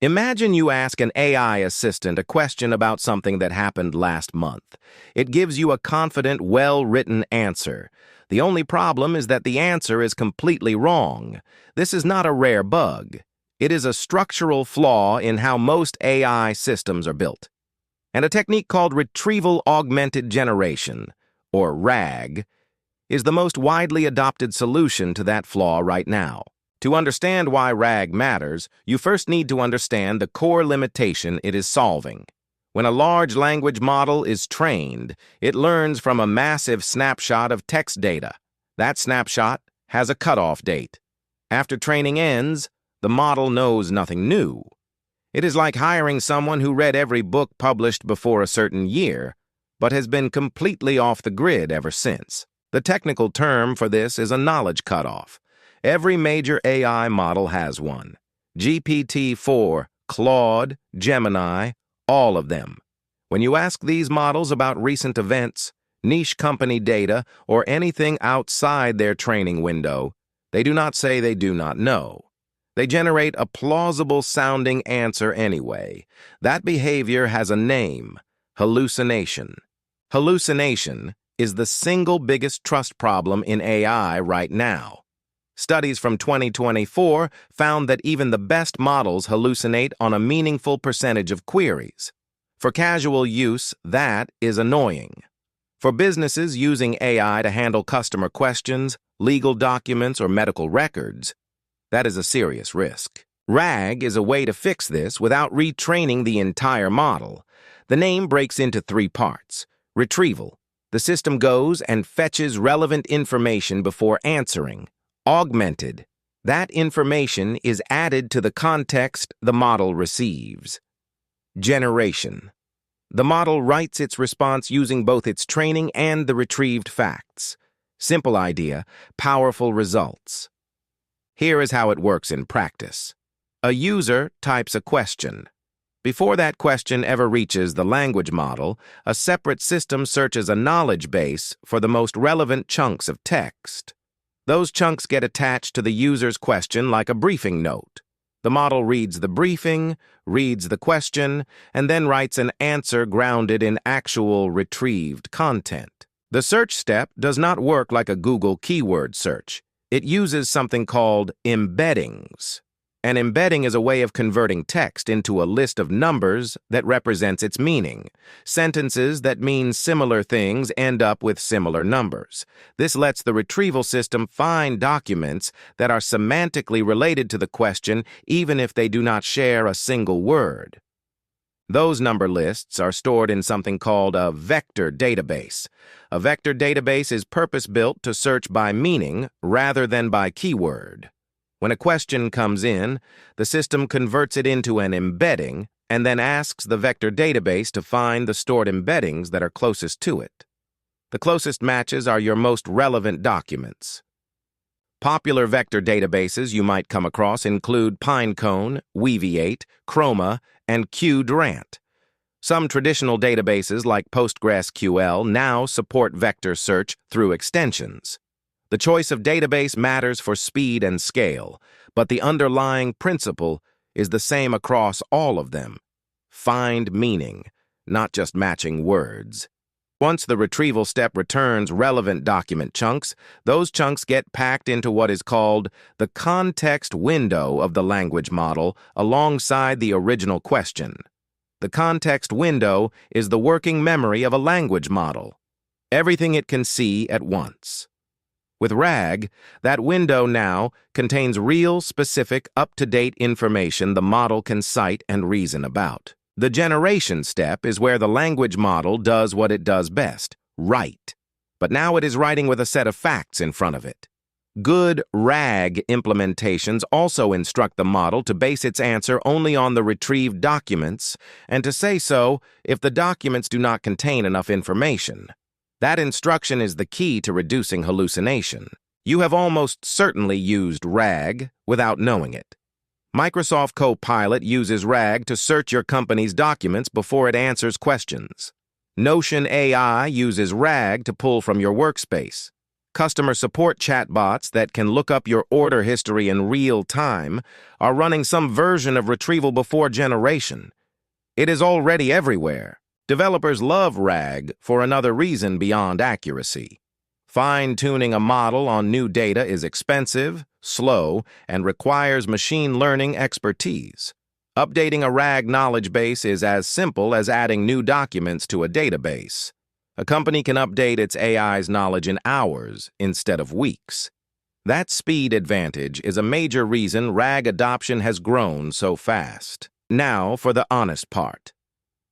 Imagine you ask an AI assistant a question about something that happened last month. It gives you a confident, well-written answer. The only problem is that the answer is completely wrong. This is not a rare bug. It is a structural flaw in how most AI systems are built. And a technique called Retrieval Augmented Generation, or RAG, is the most widely adopted solution to that flaw right now. To understand why RAG matters, you first need to understand the core limitation it is solving. When a large language model is trained, it learns from a massive snapshot of text data. That snapshot has a cutoff date. After training ends, the model knows nothing new. It is like hiring someone who read every book published before a certain year, but has been completely off the grid ever since. The technical term for this is a knowledge cutoff. Every major AI model has one. GPT-4, Claude, Gemini, all of them. When you ask these models about recent events, niche company data, or anything outside their training window, they do not say they do not know. They generate a plausible-sounding answer anyway. That behavior has a name: hallucination. Hallucination is the single biggest trust problem in AI right now. Studies from 2024 found that even the best models hallucinate on a meaningful percentage of queries. For casual use, that is annoying. For businesses using AI to handle customer questions, legal documents, or medical records, that is a serious risk. RAG is a way to fix this without retraining the entire model. The name breaks into three parts. Retrieval. The system goes and fetches relevant information before answering. Augmented. That information is added to the context the model receives. Generation. The model writes its response using both its training and the retrieved facts. Simple idea, powerful results. Here is how it works in practice. A user types a question. Before that question ever reaches the language model, a separate system searches a knowledge base for the most relevant chunks of text. Those chunks get attached to the user's question like a briefing note. The model reads the briefing, reads the question, and then writes an answer grounded in actual retrieved content. The search step does not work like a Google keyword search. It uses something called embeddings. An embedding is a way of converting text into a list of numbers that represents its meaning. Sentences that mean similar things end up with similar numbers. This lets the retrieval system find documents that are semantically related to the question even if they do not share a single word. Those number lists are stored in something called a vector database. A vector database is purpose-built to search by meaning rather than by keyword. When a question comes in, the system converts it into an embedding and then asks the vector database to find the stored embeddings that are closest to it. The closest matches are your most relevant documents. Popular vector databases you might come across include Pinecone, Weaviate, Chroma, and QDurant. Some traditional databases like PostgreSQL now support vector search through extensions. The choice of database matters for speed and scale, but the underlying principle is the same across all of them. Find meaning, not just matching words. Once the retrieval step returns relevant document chunks, those chunks get packed into what is called the context window of the language model alongside the original question. The context window is the working memory of a language model, everything it can see at once. With RAG, that window now contains real, specific, up-to-date information the model can cite and reason about. The generation step is where the language model does what it does best, write. But now it is writing with a set of facts in front of it. Good RAG implementations also instruct the model to base its answer only on the retrieved documents and to say so if the documents do not contain enough information. That instruction is the key to reducing hallucination. You have almost certainly used RAG without knowing it. Microsoft Copilot uses RAG to search your company's documents before it answers questions. Notion AI uses RAG to pull from your workspace. Customer support chatbots that can look up your order history in real time are running some version of Retrieval Before Generation. It is already everywhere. Developers love RAG for another reason beyond accuracy. Fine-tuning a model on new data is expensive, slow, and requires machine learning expertise. Updating a RAG knowledge base is as simple as adding new documents to a database. A company can update its AI's knowledge in hours instead of weeks. That speed advantage is a major reason RAG adoption has grown so fast. Now for the honest part.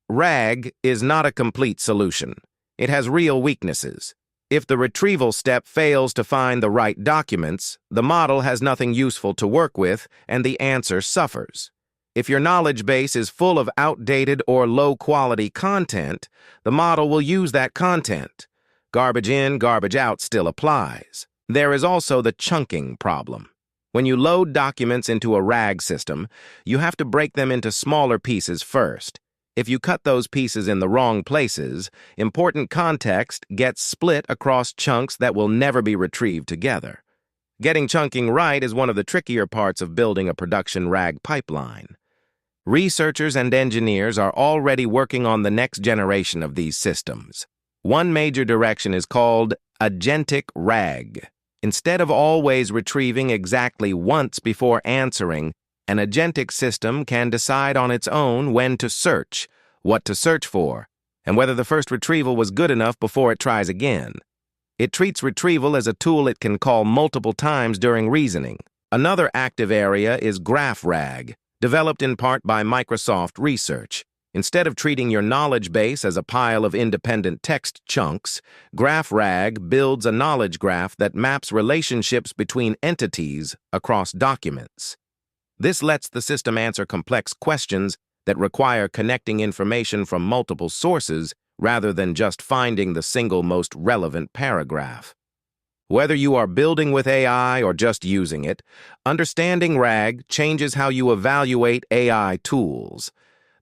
RAG is not a complete solution. It has real weaknesses. If the retrieval step fails to find the right documents, the model has nothing useful to work with, and the answer suffers. If your knowledge base is full of outdated or low-quality content, the model will use that content. Garbage in, garbage out still applies. There is also the chunking problem. When you load documents into a RAG system, you have to break them into smaller pieces first. If you cut those pieces in the wrong places, important context gets split across chunks that will never be retrieved together. Getting chunking right is one of the trickier parts of building a production RAG pipeline. Researchers and engineers are already working on the next generation of these systems. One major direction is called Agentic RAG. Instead of always retrieving exactly once before answering, an agentic system can decide on its own when to search, what to search for, and whether the first retrieval was good enough before it tries again. It treats retrieval as a tool it can call multiple times during reasoning. Another active area is Graph RAG, developed in part by Microsoft Research. Instead of treating your knowledge base as a pile of independent text chunks, Graph RAG builds a knowledge graph that maps relationships between entities across documents. This lets the system answer complex questions that require connecting information from multiple sources rather than just finding the single most relevant paragraph. Whether you are building with AI or just using it, understanding RAG changes how you evaluate AI tools.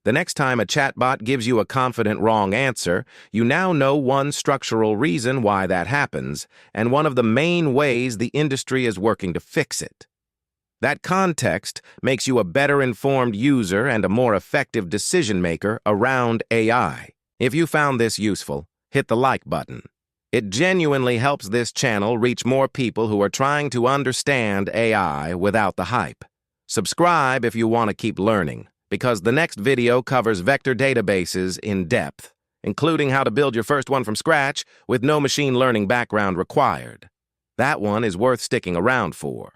The next time a chatbot gives you a confident wrong answer, you now know one structural reason why that happens, and one of the main ways the industry is working to fix it. That context makes you a better informed user and a more effective decision maker around AI. If you found this useful, hit the like button. It genuinely helps this channel reach more people who are trying to understand AI without the hype. Subscribe if you want to keep learning, because the next video covers vector databases in depth, including how to build your first one from scratch with no machine learning background required. That one is worth sticking around for.